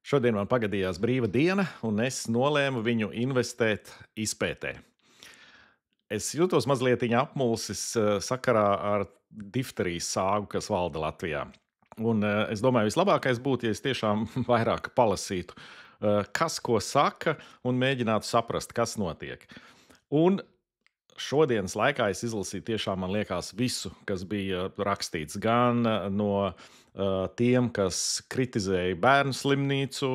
Šodien man pagadījās brīva diena, un es nolēmu viņu investēt izpētē. Es jūtos mazliet apmulsis sakarā ar difterijas sāgu, kas valda Latvijā. Es domāju, vislabākais būtu, ja es tiešām vairāk palasītu, kas ko saka, un mēģinātu saprast, kas notiek. Un šodienas laikā es izlasīju tiešām, man liekas, visu, kas bija rakstīts. Gan no tiem, kas kritizēja bērnu slimnīcu,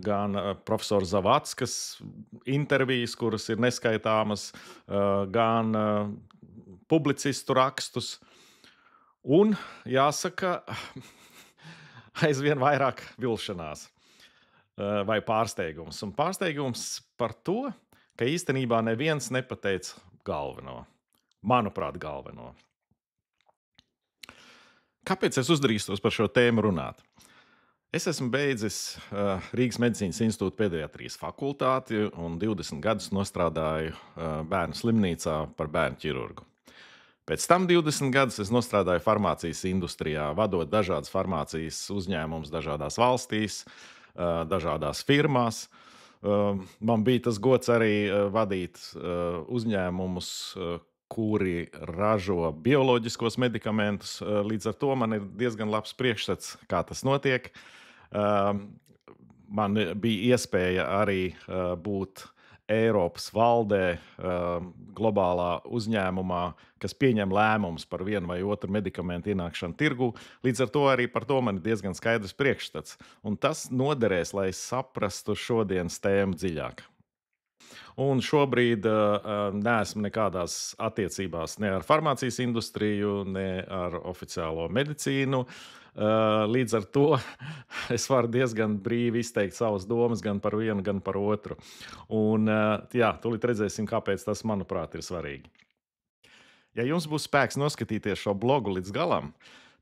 gan profesora Zavackas intervijas, kuras ir neskaitāmas, gan publicistu rakstus. Un jāsaka, aizvien vairāk vilšanās vai pārsteigums. Un pārsteigums par to, ka īstenībā neviens nepateica galveno. Manuprāt, galveno. Kāpēc es uzdrīstos par šo tēmu runāt? Es esmu beidzis Rīgas Medicīnas institūta pediatrijas fakultāti un 20 gadus nostrādāju bērnu slimnīcā par bērnu ķirurgu. Pēc tam 20 gadus es nostrādāju farmācijas industrijā, vadot dažādas farmācijas uzņēmumus dažādās valstīs, dažādās firmās. Man bija tas gods arī vadīt uzņēmumus, kuri ražo bioloģiskos medikamentus. Līdz ar to man ir diezgan labs priekšstats, kā tas notiek. Man bija iespēja arī būt Eiropas valdē, globālā uzņēmumā, kas pieņem lēmumus par vienu vai otru medikamentu ienākšanu tirgū. Līdz ar to arī par to man ir diezgan skaidrs priekšstats. Un tas noderēs, lai saprastu šodienas tēmu dziļāk. Un šobrīd neesmu nekādās attiecībās ne ar farmācijas industriju, ne ar oficiālo medicīnu. Līdz ar to es varu diezgan brīvi izteikt savas domas gan par vienu, gan par otru. Un tūlīt redzēsim, kāpēc tas, manuprāt, ir svarīgi. Ja jums būs spēks noskatīties šo blogu līdz galam,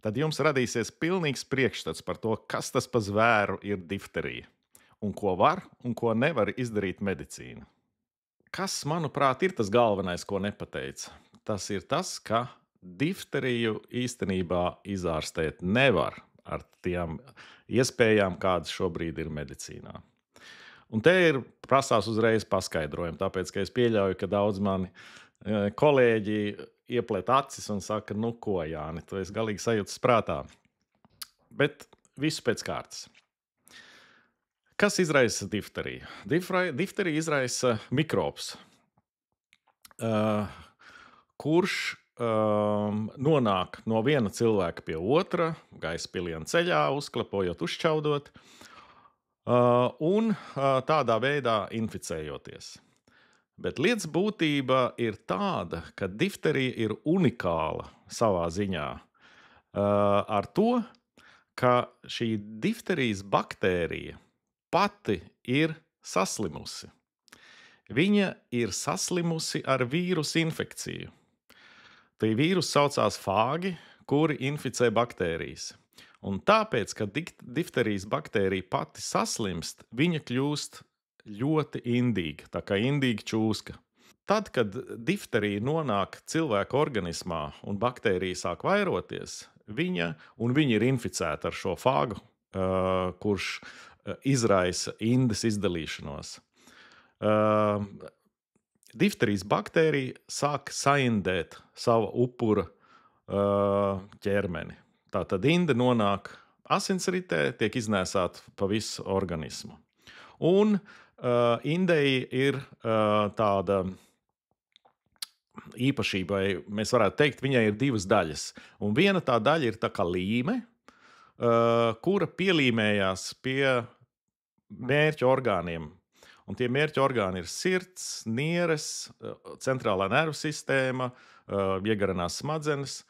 tad jums radīsies pilnīgs priekšstats par to, kas tas pa zvēru ir difterija, un ko var un ko nevar izdarīt medicīna. Kas, manuprāt, ir tas galvenais, ko nepateica? Tas ir tas, ka difteriju īstenībā izārstēt nevar ar tām iespējām, kādas šobrīd ir medicīnā. Un te ir prasās uzreiz paskaidrojumi, tāpēc, ka es pieļauju, ka daudz mani kolēģi ieplet acis un saka, nu ko, Jāni, tu esi galīgi sajūtas prātā. Bet visu pēc kārtas. Kas izraisa difteriju? Difteriju izraisa mikrobs, kurš nonāk no viena cilvēka pie otra, gaisa piliena ceļā, uzklapojot, uzšķaudot, un tādā veidā inficējoties. Bet lietas būtība ir tāda, ka difterija ir unikāla savā ziņā ar to, ka šī difterijas baktērija pati ir saslimusi. Viņa ir saslimusi ar vīrusu infekciju. Tie vīrusi saucās fāgi, kuri inficē baktērijas. Un tāpēc, ka difterijas baktērija pati saslimst, viņa kļūst ļoti indīga, tā kā indīga čūska. Tad, kad difterija nonāk cilvēka organismā un baktērija sāk vairoties, viņa ir inficēta ar šo fāgu, kurš izraisa indes izdalīšanos. Difterijas baktērija sāk saindēt savu upura ķermeni. Tātad inde nonāk asinsritē, tiek iznēsāta pa visu organismu. Un indei ir tāda īpašība, vai mēs varētu teikt, viņai ir divas daļas. Un viena tā daļa ir tā kā līme, kura pielīmējās pie mērķa orgāniem. Un tie mērķa orgāni ir sirds, nieres, centrālā nervu sistēma, iegaranās smadzenes.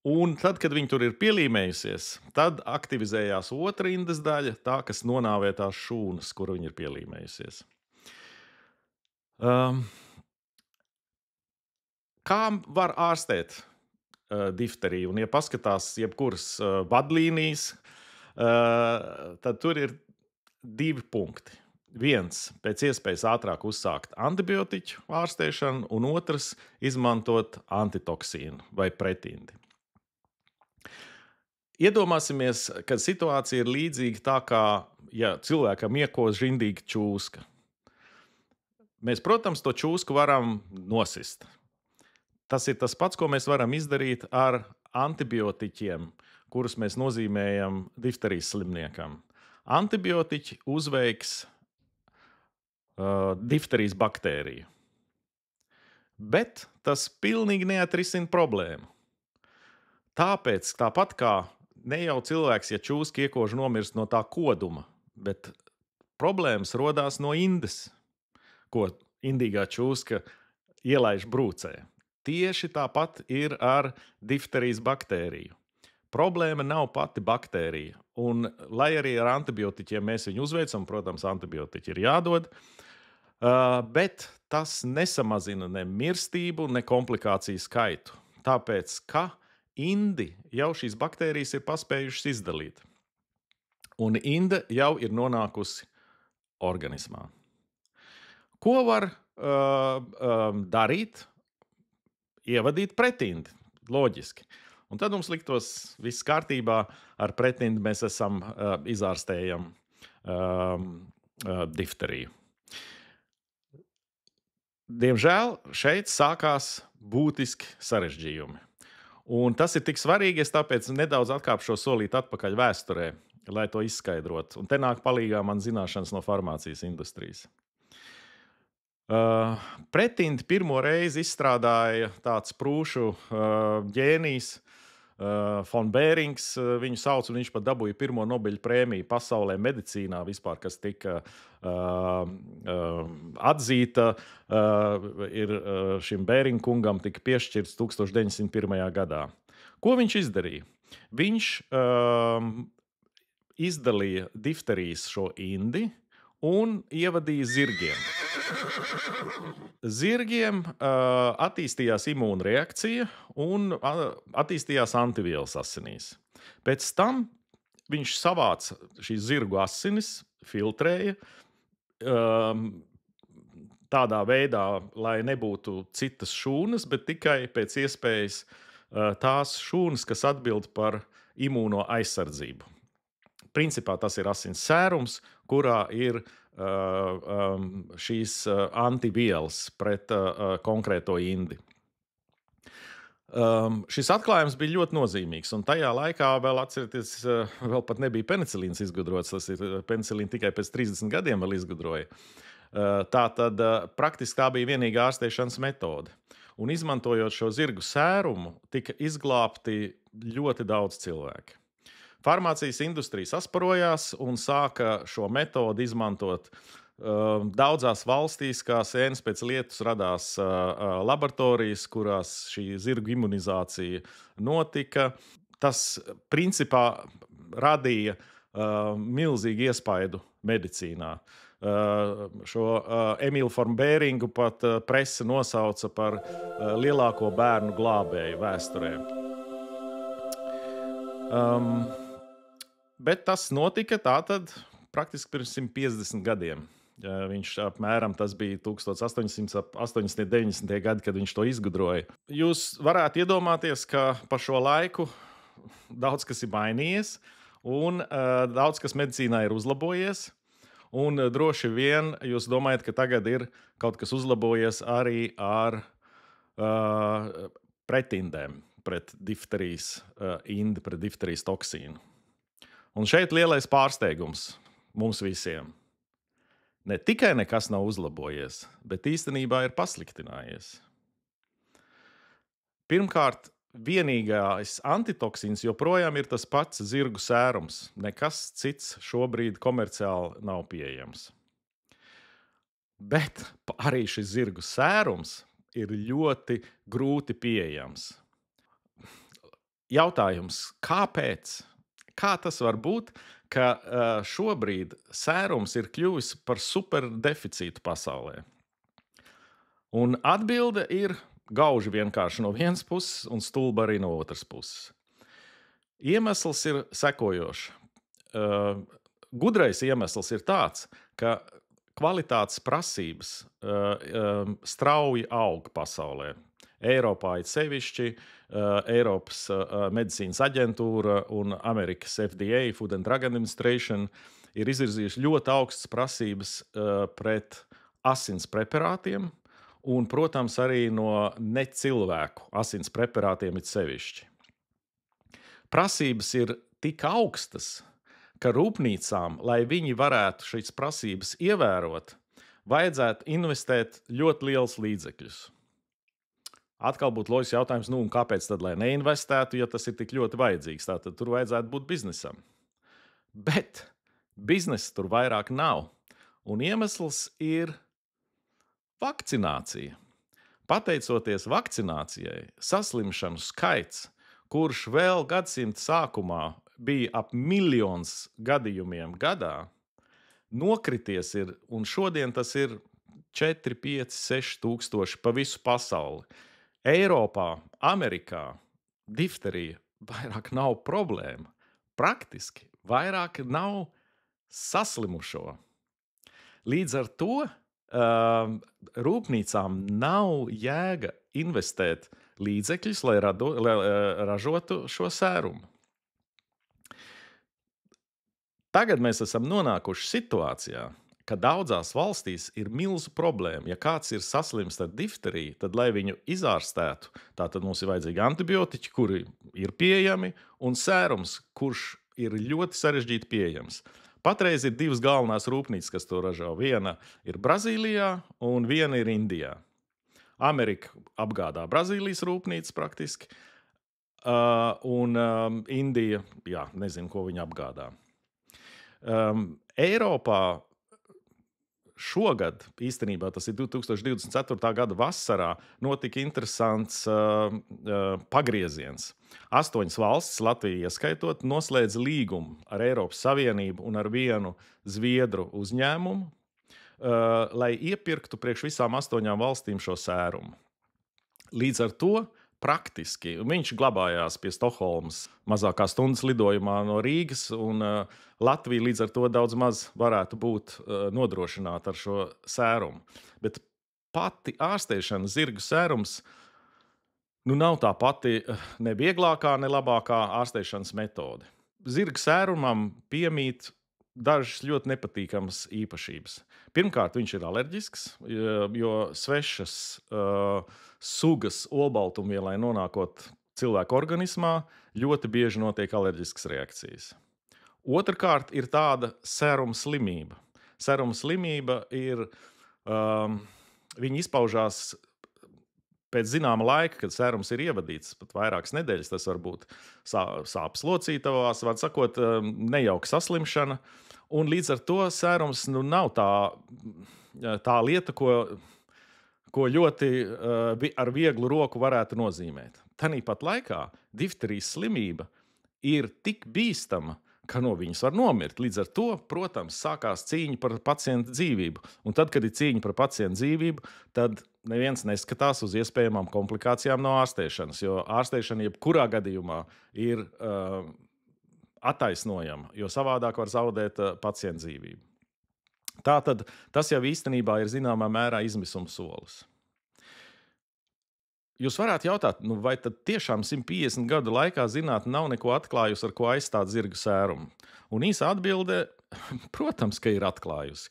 Un tad, kad viņi tur ir pielīmējusies, tad aktivizējās otra indes daļa, tā, kas nonāvē tās šūnas, kur viņi ir pielīmējusies. Kā var ārstēt difteriju? Un, ja paskatās jebkuras vadlīnijas, tad tur ir divi punkti. Viens, pēc iespējas ātrāk uzsākt antibiotiķu ārstēšanu, un otrs, izmantot antitoksīnu vai pretindi. Iedomāsimies, ka situācija ir līdzīga tā, kā ja cilvēkam iekos žindīga čūska, mēs, protams, to čūsku varam nosist. Tas ir tas pats, ko mēs varam izdarīt ar antibiotiķiem, kurus mēs nozīmējam difterijas slimniekam. Antibiotiķi uzveiks difterijas baktēriju. Bet tas pilnīgi neatrisina problēmu. Tāpēc, tāpat kā ne jau cilvēks, ja čūska iekož, nomirst no tā koduma, bet problēmas rodās no indes, ko indīgā čūska ielaiž brūcē. Tieši tāpat ir ar difterijas baktēriju. Problēma nav pati baktērija. Un, lai arī ar antibiotiķiem mēs viņu uzveicam, protams, antibiotiķi ir jādod, bet tas nesamazina ne mirstību, ne komplikāciju skaitu. Tāpēc, ka indi jau šīs baktērijas ir paspējušas izdalīt. Un inde jau ir nonākusi organismā. Ko var darīt? Ievadīt pretindi, loģiski. Un tad mums liktos viss kārtībā, ar pretindi mēs esam izārstējam difteriju. Diemžēl šeit sākās būtiski sarežģījumi. Un tas ir tik svarīgi, es tāpēc nedaudz atkāpšos solīt atpakaļ vēsturē, lai to izskaidrotu. Un te nāk palīgā man zināšanas no farmācijas industrijas. Pretindi pirmo reizi izstrādāja tāds prūšu ģēnijs, Von Bērings viņu sauc, un viņš pat dabūja pirmo Nobeļa prēmiju pasaulē medicīnā vispār, kas tika atzīta. Ir šim Bēringa kungam tika piešķirts 1901. gadā. Ko viņš izdarīja? Viņš izdalīja difterijas šo indi un ievadīja zirgiem. Zirgiem attīstījās imūnreakcija un attīstījās antivielas asinīs. Pēc tam viņš savāca šīs zirgu asinis, filtrēja tādā veidā, lai nebūtu citas šūnas, bet tikai pēc iespējas tās šūnas, kas atbild par imūno aizsardzību. Principā tas ir asins sērums, kurā ir šīs antivielas pret konkrēto indi. Šis atklājums bija ļoti nozīmīgs, un tajā laikā vēl atcerieties, vēl pat nebija penicilīns izgudrots, tas ir penicilīnu tikai pēc 30 gadiem vēl izgudroja. Tātad praktiski tā bija vienīgā ārstēšanas metode. Un izmantojot šo zirgu sērumu, tika izglābti ļoti daudz cilvēku. Farmācijas industrija sasparojās un sāka šo metodi izmantot daudzās valstīs, kā sēnes pēc lietus radās laboratorijas, kurās šī zirgu imunizācija notika. Tas principā radīja milzīgu iespaidu medicīnā. Šo Emīlu von Bēringu pat prese nosauca par lielāko bērnu glābēju vēsturē. Bet tas notika tātad praktiski pirms 150 gadiem. Viņš apmēram tas bija 1880. gadi, kad viņš to izgudroja. Jūs varētu iedomāties, ka pa šo laiku daudz kas ir mainījies un daudz kas medicīnā ir uzlabojies. Un droši vien jūs domājat, ka tagad ir kaut kas uzlabojies arī ar pretindēm pret difterijas indi, pret difterijas toksīnu. Un šeit lielais pārsteigums mums visiem. Ne tikai nekas nav uzlabojies, bet īstenībā ir pasliktinājies. Pirmkārt, vienīgais antitoksīns joprojām ir tas pats zirgu sērums. Nekas cits šobrīd komerciāli nav pieejams. Bet arī šis zirgu sērums ir ļoti grūti pieejams. Jautājums, kāpēc? Kā tas var būt, ka šobrīd sērums ir kļuvis par superdeficītu pasaulē? Un atbilde ir gauži vienkārši no vienas puses un stulba arī no otras puses. Iemesls ir sekojošs. Gudrais iemesls ir tāds, ka kvalitātes prasības strauji aug pasaulē. Eiropā it sevišķi Eiropas medicīnas aģentūra un Amerikas FDA, Food and Drug Administration, ir izvirzījuši ļoti augstas prasības pret asins preparātiem un, protams, arī no necilvēku asins preparātiem it sevišķi. Prasības ir tik augstas, ka rūpnīcām, lai viņi varētu šīs prasības ievērot, vajadzētu investēt ļoti liels līdzekļus. Atkal būtu loģisks jautājums, nu un kāpēc tad, lai neinvestētu, ja tas ir tik ļoti vajadzīgs? Tātad tur vajadzētu būt biznesam. Bet biznesa tur vairāk nav. Un iemesls ir vakcinācija. Pateicoties vakcinācijai, saslimšanu skaits, kurš vēl gadsimta sākumā bija ap 1 miljons gadījumiem gadā, nokrities ir, un šodien tas ir 4, 5, 6 tūkstoši pa visu pasauli. Eiropā, Amerikā difterija vairāk nav problēma. Praktiski vairāk nav saslimušo. Līdz ar to rūpnīcām nav jēga investēt līdzekļus, lai ražotu šo sērumu. Tagad mēs esam nonākuši situācijā, ka daudzās valstīs ir milzu problēma. Ja kāds ir saslims ar difteriju, tad, lai viņu izārstētu, tātad mums ir vajadzīgi antibiotiķi, kuri ir pieejami, un sērums, kurš ir ļoti sarežģīti pieejams. Patreiz ir 2 galvenās rūpnīcas, kas to ražo. Viena ir Brazīlijā, un viena ir Indijā. Amerika apgādā Brazīlijas rūpnīcas praktiski, un Indija, jā, nezinu, ko viņa apgādā. Eiropā šogad, īstenībā tas ir 2024. gada vasarā, notika interesants pagrieziens. 8 valstis, Latviju ieskaitot, noslēdz līgumu ar Eiropas Savienību un ar vienu Zviedru uzņēmumu, lai iepirktu priekš visām 8 valstīm šo sērumu. Līdz ar to praktiski viņš glabājās pie Stokholmas mazākā stundas lidojumā no Rīgas, un Latvija līdz ar to daudz maz varētu būt nodrošināta ar šo sērumu. Bet pati ārstēšana, zirgu sērums, nav tā pati ne vieglākā, ne labākā ārstēšanas metode. Zirga sērumam piemīt dažas ļoti nepatīkamas īpašības. Pirmkārt, viņš ir alerģisks, jo svešas sugas olbaltumvielai nonākot cilvēku organismā, ļoti bieži notiek alerģiskas reakcijas. Otrkārt, ir tāda sēruma slimība. Sēruma slimība ir, viņi izpaužās pēc zināma laika, kad sērums ir ievadīts, pat vairākas nedēļas, tas var būt sāpes locītavās, var sakot, nejauka saslimšana, un līdz ar to sērums nav tā lieta, ko ļoti ar vieglu roku varētu nozīmēt. Tanīpat laikā difterijas slimība ir tik bīstama, ka no viņas var nomirt. Līdz ar to, protams, sākās cīņa par pacienta dzīvību. Un tad, kad ir cīņa par pacienta dzīvību, tad neviens neskatās uz iespējamām komplikācijām no ārstēšanas, jo ārstēšana jebkurā gadījumā ir attaisnojama, jo savādāk var zaudēt pacienta dzīvību. Tātad tas jau īstenībā ir zināmā mērā izmisuma solis. Jūs varētu jautāt, vai tad tiešām 150 gadu laikā zinātne nav neko atklājusi, ar ko aizstāt zirgu sērumu? Un īsa atbilde, protams, ka ir atklājusi.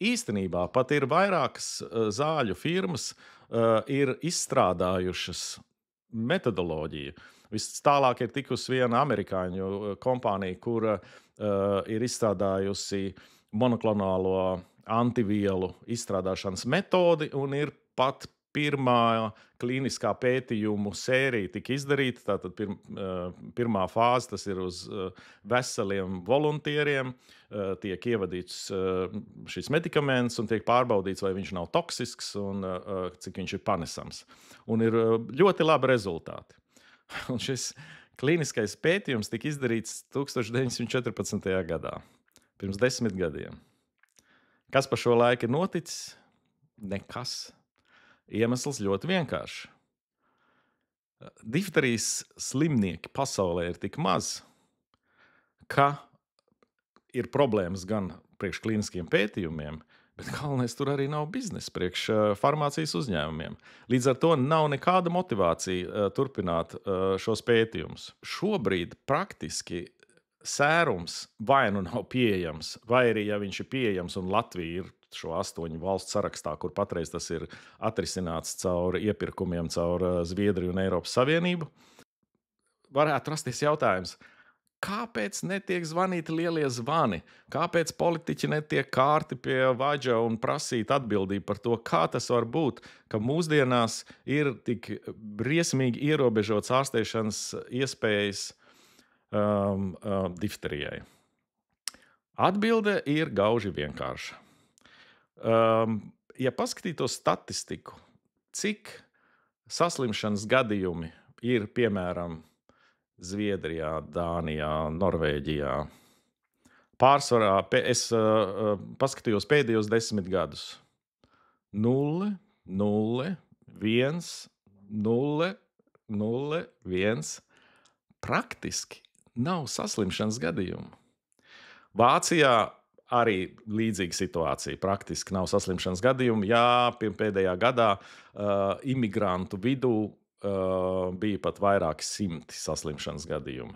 Īstenībā pat ir vairākas zāļu firmas ir izstrādājušas metodoloģiju. Viss tālāk ir tikusi viena amerikāņu kompānija, kura ir izstrādājusi monoklonālo antivielu izstrādāšanas metodi, un ir pat pirmā klīniskā pētījumu sērija tika izdarīta. Tātad pirmā fāze, tas ir uz veseliem volontieriem, tiek ievadīts šis medikaments un tiek pārbaudīts, vai viņš nav toksisks un cik viņš ir panesams. Un ir ļoti labi rezultāti. Un šis klīniskais pētījums tika izdarīts 1914. gadā, pirms 10 gadiem. Kas pa šo laiku ir noticis? Nekas. Iemesls ļoti vienkāršs. Difterijas slimnieki pasaulē ir tik maz, ka ir problēmas gan priekš klīniskiem pētījumiem, Bet galvenais tur arī nav biznesa priekš farmācijas uzņēmumiem. Līdz ar to nav nekāda motivācija turpināt šos pētījumus. Šobrīd praktiski sērums vai nu nav pieejams, vai arī, ja viņš ir pieejams un Latvija ir šo 8 valstu sarakstā, kur patreiz tas ir atrisināts caur iepirkumiem, caur Zviedriju un Eiropas Savienību, varētu rasties jautājums, kāpēc netiek zvanīti lielie zvani? Kāpēc politiķi netiek kārti pie vaģa un prasīt atbildību par to, kā tas var būt, ka mūsdienās ir tik briesmīgi ierobežots ārstēšanas iespējas difterijai? Atbilde ir gauži vienkārša. Ja paskatītos statistiku, cik saslimšanas gadījumi ir, piemēram, Zviedrijā, Dānijā, Norvēģijā. Pārsvarā es paskatījos pēdējos 10 gadus. 0, 0, 1, 0, 0, 1. Praktiski nav saslimšanas gadījumu. Vācijā arī līdzīga situācija. Praktiski nav saslimšanas gadījumu. Jā, pēdējā gadā imigrantu vidū bija pat vairāki simti saslimšanas gadījumi.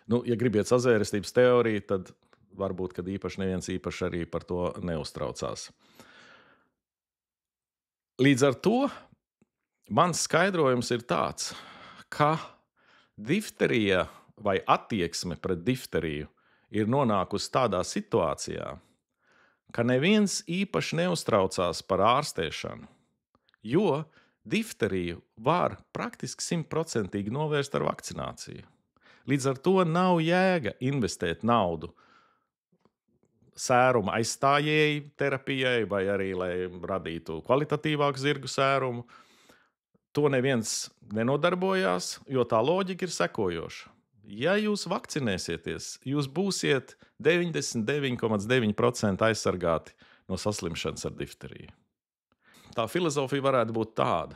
Nu, ja gribiet sazvērestības teoriju, tad varbūt, kad neviens īpaši arī par to neuztraucās. Līdz ar to mans skaidrojums ir tāds, ka difterija vai attieksme pret difteriju ir nonākusi tādā situācijā, ka neviens īpaši neuztraucās par ārstēšanu, jo difteriju var praktiski 100% novērst ar vakcināciju. Līdz ar to nav jēga investēt naudu sēruma aizstājēju terapijai vai arī, lai radītu kvalitatīvāku zirgu sērumu. To neviens nenodarbojās, jo tā loģika ir sekojoša. Ja jūs vakcinēsieties, jūs būsiet 99,9% aizsargāti no saslimšanas ar difteriju. Tā filozofija varētu būt tāda.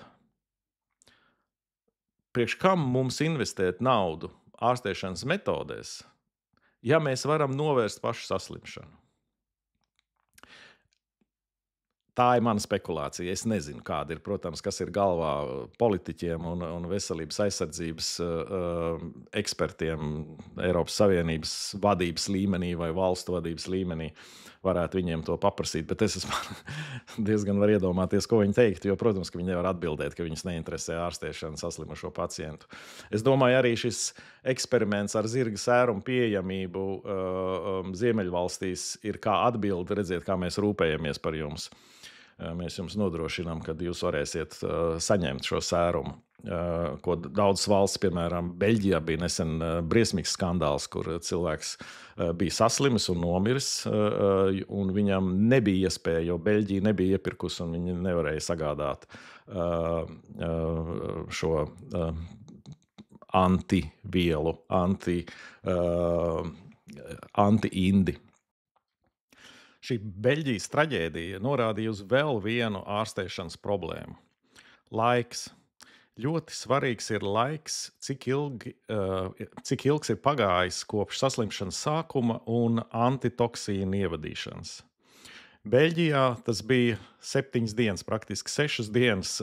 Priekš kam mums investēt naudu ārstēšanas metodēs, ja mēs varam novērst pašu saslimšanu? Tā ir mana spekulācija. Es nezinu, kāda ir, protams, kas ir galvā politiķiem un veselības aizsardzības ekspertiem Eiropas Savienības vadības līmenī vai valstu vadības līmenī. Varētu viņiem to paprasīt, bet es diezgan varu iedomāties, ko viņi teiktu, jo, protams, ka viņi nevar atbildēt, ka viņus neinteresē ārstēšana saslimušo pacientu. Es domāju, arī šis eksperiments ar zirga sērumu pieejamību Ziemeļvalstīs ir kā atbilde, redziet, kā mēs rūpējamies par jums. Mēs jums nodrošinām, ka jūs varēsiet saņemt šo sērumu. Ko daudzas valsts, piemēram, Beļģijā bija nesen briesmīgs skandāls, kur cilvēks bija saslimis un nomiris, un viņam nebija iespēja, jo Beļģija nebija iepirkusi un viņi nevarēja sagādāt šo antivielu, anti-indi. Šī Beļģijas traģēdija norādīja uz vēl vienu ārstēšanas problēmu. Laiks. Ļoti svarīgs ir laiks, cik ilgs ir pagājis kopš saslimšanas sākuma un antitoksīnu ievadīšanas. Beļģijā tas bija 7 dienas, praktiski 6 dienas.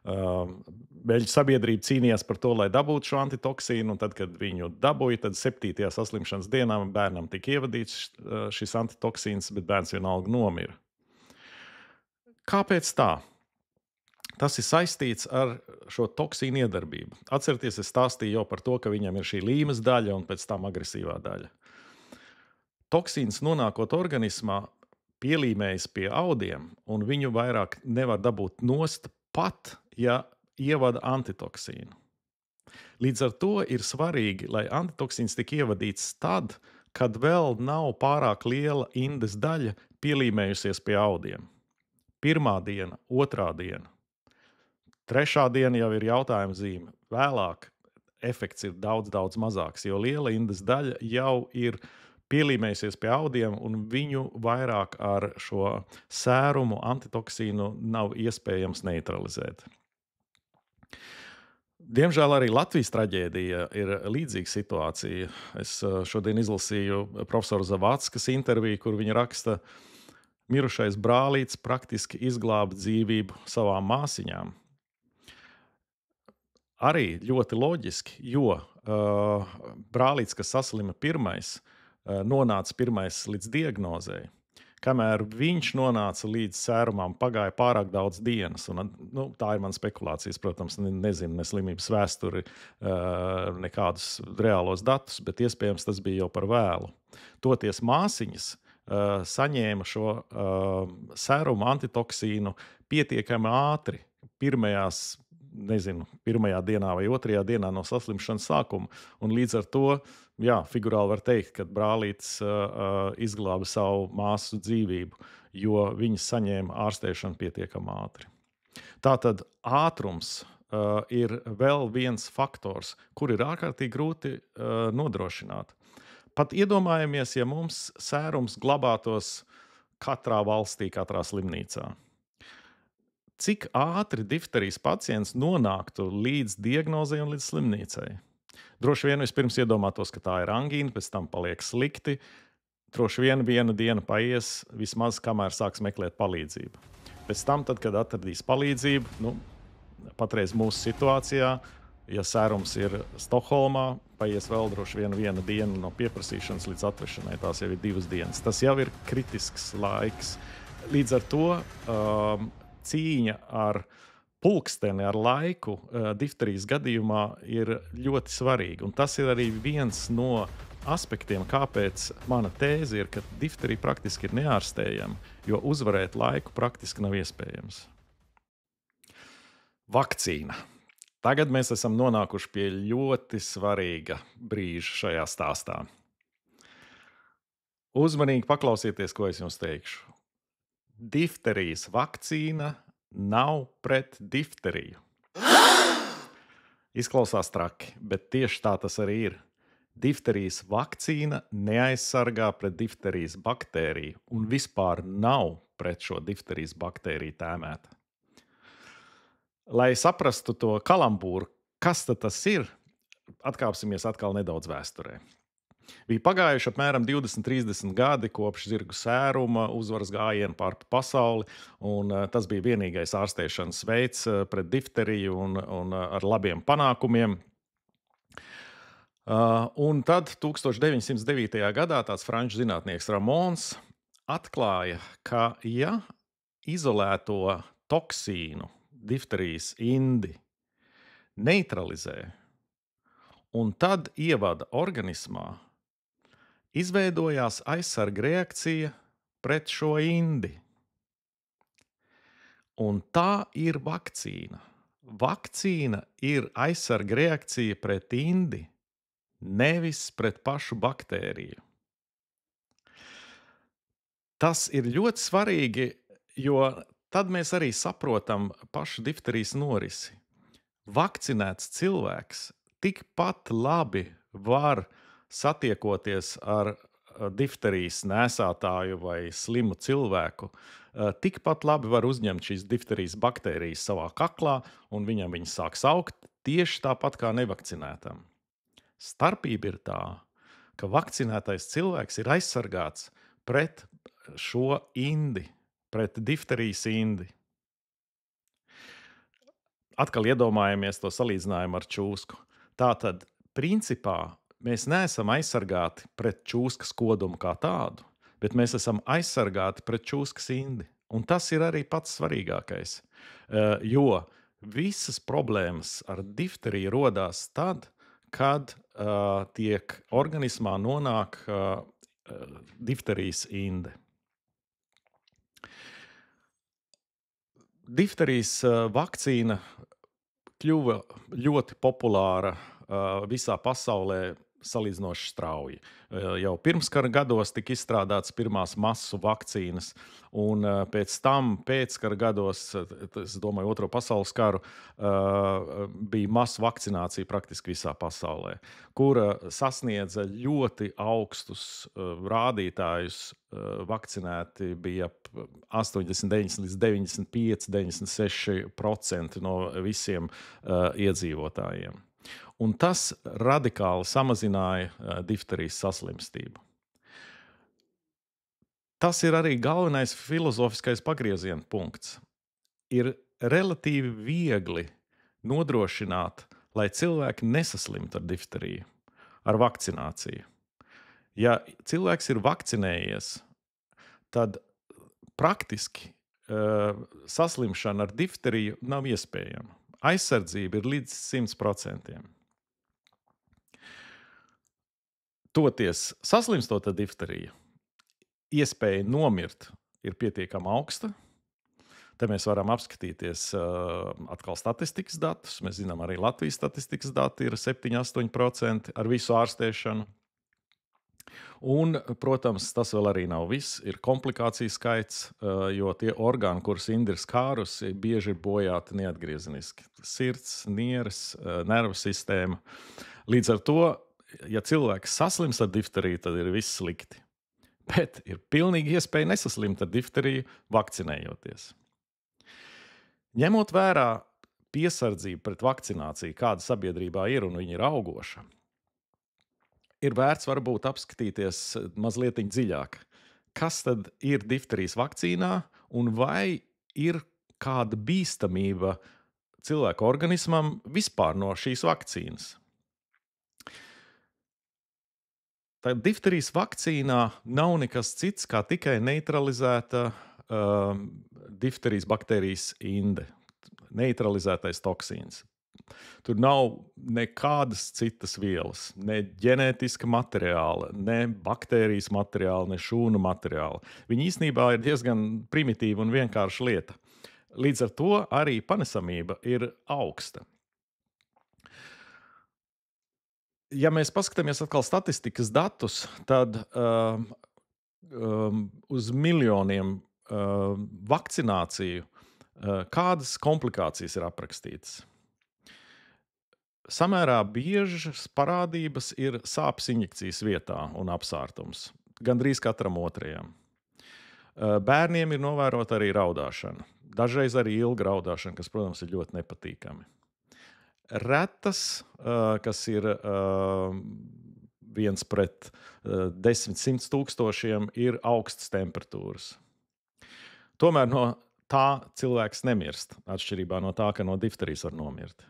Beļģu sabiedrība cīnījās par to, lai dabūtu šo antitoksīnu, un tad, kad viņu dabūja, tad 7. saslimšanas dienā bērnam tika ievadīts šis antitoksīns, bet bērns vienalga nomira. Kāpēc tā? Tas ir saistīts ar šo toksīnu iedarbību. Atcerieties, es stāstīju jau par to, ka viņam ir šī līmes daļa un pēc tam agresīvā daļa. Toksīns nonākot organismā pielīmējas pie audiem, un viņu vairāk nevar dabūt nost, pat ja ievada antitoksīnu. Līdz ar to ir svarīgi, lai antitoksīns tik ievadīts tad, kad vēl nav pārāk liela indes daļa pielīmējusies pie audiem. 1. diena, 2. diena. 3. diena jau ir jautājuma zīme. Vēlāk efekts ir daudz mazāks, jo liela indes daļa jau ir pielīmējusies pie audiem, un viņu vairāk ar šo sērumu antitoksīnu nav iespējams neutralizēt. Diemžēl arī Latvijas traģēdija ir līdzīga situācija. Es šodien izlasīju profesora Zavackas interviju, kur viņa raksta, mirušais brālītis praktiski izglāba dzīvību savām māsiņām. Arī ļoti loģiski, jo brālītis, kas saslima pirmais, nonāca pirmais līdz diagnozei. Kamēr viņš nonāca līdz sērumam, pagāja pārāk daudz dienas. Un, tā ir mana spekulācijas, protams, nezinu ne slimības vēsturi, nekādus reālos datus, bet iespējams tas bija jau par vēlu. Toties māsiņas saņēma šo sērumu antitoksīnu pietiekami ātri pirmajā dienā vai otrajā dienā no saslimšanas sākuma. Un līdz ar to, figurāli var teikt, ka brālītis izglāba savu māsu dzīvību, jo viņas saņēma ārstēšanu pietiekami ātri. Tātad ātrums ir vēl viens faktors, kur ir ārkārtīgi grūti nodrošināt. Pat iedomājamies, ja mums sērums glabātos katrā valstī, katrā slimnīcā. Cik ātri difterijas pacients nonāktu līdz diagnozei un līdz slimnīcai? Droši vien vispirms iedomātos, ka tā ir angīna, pēc tam paliek slikti. Droši vien viena diena paies, vismaz kamēr sāks meklēt palīdzību. Pēc tam, kad atradīs palīdzību, patreiz mūsu situācijā, ja sērums ir Stokholmā, paies vēl droši vien viena diena no pieprasīšanas līdz atvešanai. Tās jau ir 2 dienas. Tas jau ir kritisks laiks. Līdz ar to cīņa ar pulksteni, ar laiku difterijas gadījumā ir ļoti svarīga. Un tas ir arī viens no aspektiem, kāpēc mana tēze ir, ka difterija praktiski ir neārstējama, jo uzvarēt laiku praktiski nav iespējams. Vakcīna. Tagad mēs esam nonākuši pie ļoti svarīga brīža šajā stāstā. Uzmanīgi paklausieties, ko es jums teikšu. Difterijas vakcīna nav pret difteriju. Izklausās traki, bet tieši tā tas arī ir. Difterijas vakcīna neaizsargā pret difterijas baktēriju un vispār nav pret šo difterijas baktēriju tēmēta. Lai saprastu to kalambūru, kas tad tas ir, atkāpsimies atkal nedaudz vēsturē. Bija pagājuši apmēram 20-30 gadi kopš zirgu sēruma uzvaras gājiena pār pasauli, un tas bija vienīgais ārstēšanas veids pret difteriju un ar labiem panākumiem. Un tad 1909. gadā tāds franču zinātnieks Ramons atklāja, ka ja izolēto toksīnu difterijas indi neutralizē un tad ievada organismā, izveidojās aizsarga reakcija pret šo indi. Un tā ir vakcīna. Vakcīna ir aizsarga reakcija pret indi, nevis pret pašu baktēriju. Tas ir ļoti svarīgi, jo tad mēs arī saprotam pašu difterijas norisi. Vakcinēts cilvēks tikpat labi var satiekoties ar difterijas nēsātāju vai slimu cilvēku, tikpat labi var uzņemt šīs difterijas baktērijas savā kaklā, un viņam viņas sāks augt tieši tāpat kā nevakcinētam. Starpība ir tā, ka vakcinētais cilvēks ir aizsargāts pret šo indi, pret difterijas indi. Atkal iedomājamies to salīdzinājumu ar čūsku. Tātad, principā, mēs neesam aizsargāti pret čūskas kodumu kā tādu, bet mēs esam aizsargāti pret čūskas indi. Un tas ir arī pats svarīgākais, jo visas problēmas ar difteriju rodās tad, kad tiek organismā nonāk difterijas inde. Difterijas vakcīna kļuva ļoti populāra visā pasaulē salīdzinoši strauji. Jau pirmskara gados tika izstrādātas pirmās masu vakcīnas, un pēc tam pēckara gados, es domāju, Otro pasaules karu, bija masu vakcinācija praktiski visā pasaulē, kura sasniedza ļoti augstus rādītājus. Vakcinēti bija 89 līdz 95-96% no visiem iedzīvotājiem. Un tas radikāli samazināja difterijas saslimstību. Tas ir arī galvenais filozofiskais pagrieziena punkts. Ir relatīvi viegli nodrošināt, lai cilvēki nesaslimtu ar difteriju, ar vakcināciju. Ja cilvēks ir vakcinējies, tad praktiski saslimšana ar difteriju nav iespējama. Aizsardzība ir līdz 100%. Toties saslimstot ar difteriju, iespēja nomirt ir pietiekami augsta. Te mēs varam apskatīties atkal statistikas datus. Mēs zinām, arī Latvijas statistikas dati ir 7–8% ar visu ārstēšanu. Un, protams, tas vēl arī nav viss. Ir komplikāciju skaits, jo tie orgāni, kurus Indra ir skārusi, bieži ir bojāti neatgriezeniski. Sirds, nieres, nervu sistēma. Līdz ar to, ja cilvēks saslims ar difteriju, tad ir viss slikti. Bet ir pilnīgi iespēja nesaslimt ar difteriju, vakcinējoties. Ņemot vērā piesardzību pret vakcināciju, kāda sabiedrībā ir un viņa ir augoša, ir vērts varbūt apskatīties mazliet dziļāk, kas tad ir difterijas vakcīnā un vai ir kāda bīstamība cilvēka organismam vispār no šīs vakcīnas. Tad difterijas vakcīnā nav nekas cits, kā tikai neutralizēta difterijas baktērijas inde, neutralizētais toksīns. Tur nav nekādas citas vielas, ne ģenētiska materiāla, ne baktērijas materiāla, ne šūnu materiāla. Viņi īstenībā ir diezgan primitīva un vienkārša lieta. Līdz ar to arī panesamība ir augsta. Ja mēs paskatāmies atkal statistikas datus, tad uz miljoniem vakcināciju kādas komplikācijas ir aprakstītas. Samērā biežas parādības ir sāpes injekcijas vietā un apsārtums. Gandrīz katram otrajam. Bērniem ir novērota arī raudāšana. Dažreiz arī ilga raudāšana, kas, protams, ir ļoti nepatīkami. Retas, kas ir 1/10–100 tūkstošiem, ir augstas temperatūras. Tomēr no tā cilvēks nemirst, atšķirībā no tā, ka no difterijas var nomirt.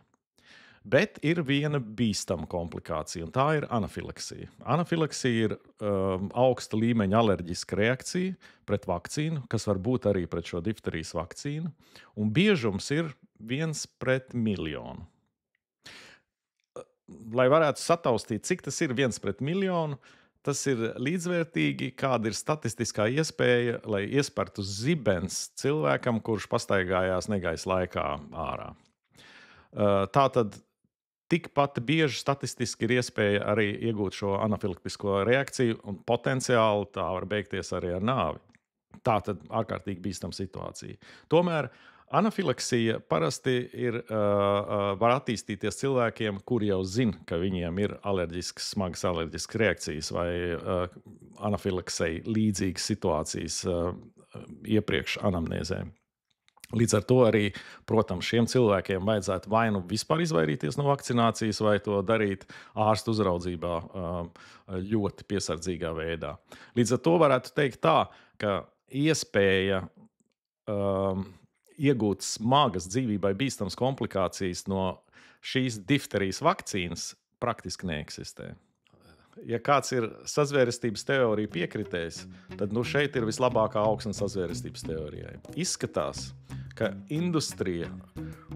Bet ir viena bīstama komplikācija, un tā ir anafilaksija. Anafilaksija ir augsta līmeņa alerģiska reakcija pret vakcīnu, kas var būt arī pret šo difterijas vakcīnu, un biežums ir 1/1,000,000. Lai varētu sataustīt, cik tas ir 1/1,000,000, tas ir līdzvērtīgi, kāda ir statistiskā iespēja, lai iespertu zibens cilvēkam, kurš pastaigājās negaisa laikā ārā. Tātad tikpat bieži statistiski ir iespēja arī iegūt šo anafilaktisko reakciju, un potenciāli tā var beigties arī ar nāvi. Tā tad ārkārtīgi bīstama situācija. Tomēr anafilaksija parasti var attīstīties cilvēkiem, kuri jau zina, ka viņiem ir smagas alerģiskas reakcijas vai anafilaksei līdzīgas situācijas iepriekš anamnēzē. Līdz ar to arī, protams, šiem cilvēkiem vajadzētu vai nu vispār izvairīties no vakcinācijas, vai to darīt ārstu uzraudzībā ļoti piesardzīgā veidā. Līdz ar to varētu teikt tā, ka iespēja iegūt smagas dzīvībai bīstamas komplikācijas no šīs difterijas vakcīnas praktiski neeksistē. Ja kāds ir sazvērestības teorija piekritējis, tad šeit ir vislabākā augsne sazvērestības teorijai. Izskatās, ka industrija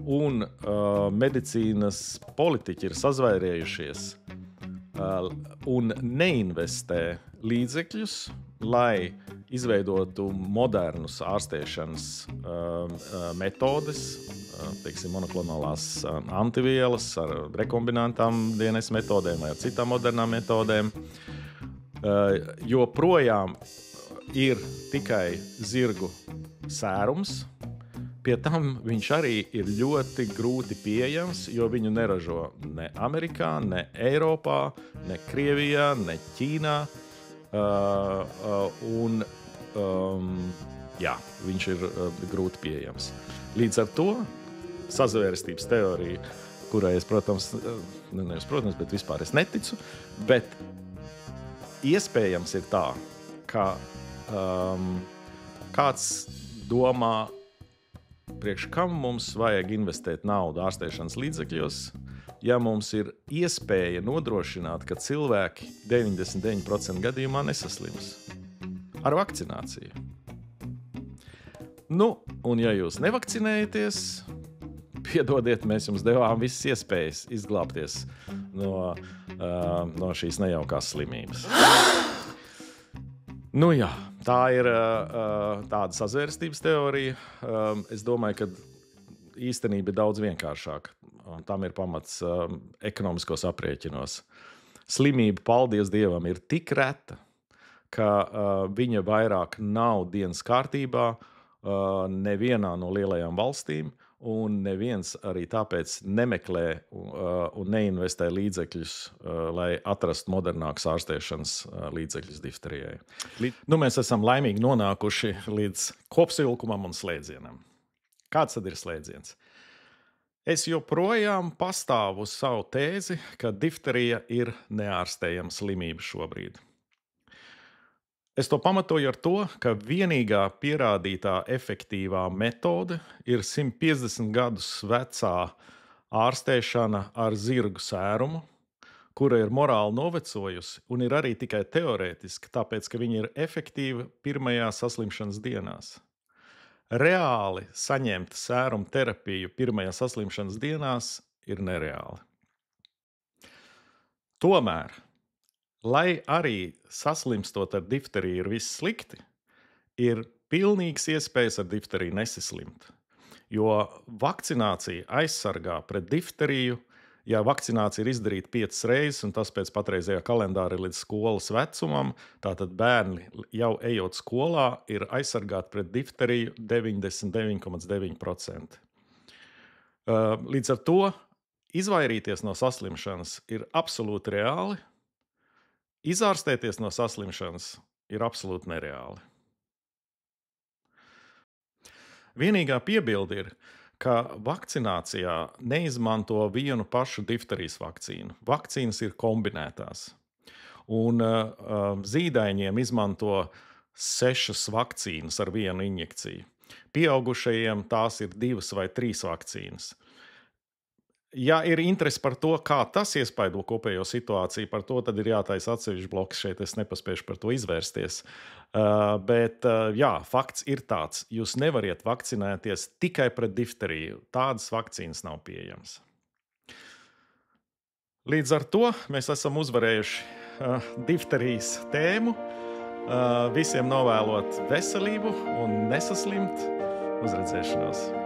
un medicīnas politiķi ir sazvairējušies un neinvestē līdzekļus, lai izveidotu modernus ārstēšanas metodes, teiksim, monoklonālās antivielas ar rekombinantām DNS metodēm vai ar citām modernām metodēm. Joprojām ir tikai zirgu sērums. Pie tam viņš arī ir ļoti grūti pieejams, jo viņu neražo ne Amerikā, ne Eiropā, ne Krievijā, ne Ķīnā. Viņš ir grūti pieejams. Līdz ar to sazvērestības teorija, kurai es, protams, bet vispār es neticu, bet iespējams ir tā, ka Kāds domā, priekš kam mums vajag investēt naudu ārstēšanas līdzekļos, ja mums ir iespēja nodrošināt, ka cilvēki 99% gadījumā nesaslims ar vakcināciju? Nu, un ja jūs nevakcinējaties, piedodiet, mēs jums devām visas iespējas izglābties no šīs nejaukās slimības. Nu jā, tā ir tāda sazvērstības teorija. Es domāju, ka īstenība ir daudz vienkāršāka. Tam ir pamats ekonomiskos aprēķinos. Slimība, paldies Dievam, ir tik reta, ka viņa vairāk nav dienas kārtībā nevienā no lielajām valstīm, un neviens arī tāpēc nemeklē un neinvestē līdzekļus, lai atrastu modernākus ārstēšanas līdzekļus difterijai. Nu, mēs esam laimīgi nonākuši līdz kopsavilkumam un slēdzienam. Kāds tad ir slēdziens? Es joprojām pastāvu uz savu tēzi, ka difterija ir neārstējama slimība šobrīd. Es to pamatoju ar to, ka vienīgā pierādītā efektīvā metode ir 150 gadus vecā ārstēšana ar zirgu sērumu, kura ir morāli novecojusi un ir arī tikai teorētiski, tāpēc, ka viņa ir efektīva pirmajās saslimšanas dienās. Reāli saņemt sērumu terapiju pirmajās saslimšanas dienās ir nereāli. Tomēr, lai arī saslimstot ar difteriju ir viss slikti, ir pilnīgs iespējas ar difteriju nesaslimt. Jo vakcinācija aizsargā pret difteriju, ja vakcinācija ir izdarīta 5 reizes, un tas pēc patreizējā kalendāra ir līdz skolas vecumam, tātad bērni jau ejot skolā ir aizsargāti pret difteriju 99,9%. Līdz ar to izvairīties no saslimšanas ir absolūti reāli, izārstēties no saslimšanas ir absolūti nereāli. Vienīgā piebilde ir, ka vakcinācijā neizmanto vienu pašu difterijas vakcīnu. Vakcīnas ir kombinētās. Un zīdaiņiem izmanto 6 vakcīnas ar vienu injekciju. Pieaugušajiem tās ir 2 vai 3 vakcīnas. Ja ir interesi par to, kā tas iespaido kopējo situāciju, par to tad ir jātaisa atsevišķi bloks. Šeit es nepaspēšu par to izvērsties. Bet jā, fakts ir tāds. Jūs nevariet vakcinēties tikai pret difteriju. Tādas vakcīnas nav pieejamas. Līdz ar to mēs esam uzvarējuši difterijas tēmu. Visiem novēlot veselību un nesaslimt. Uz redzēšanos!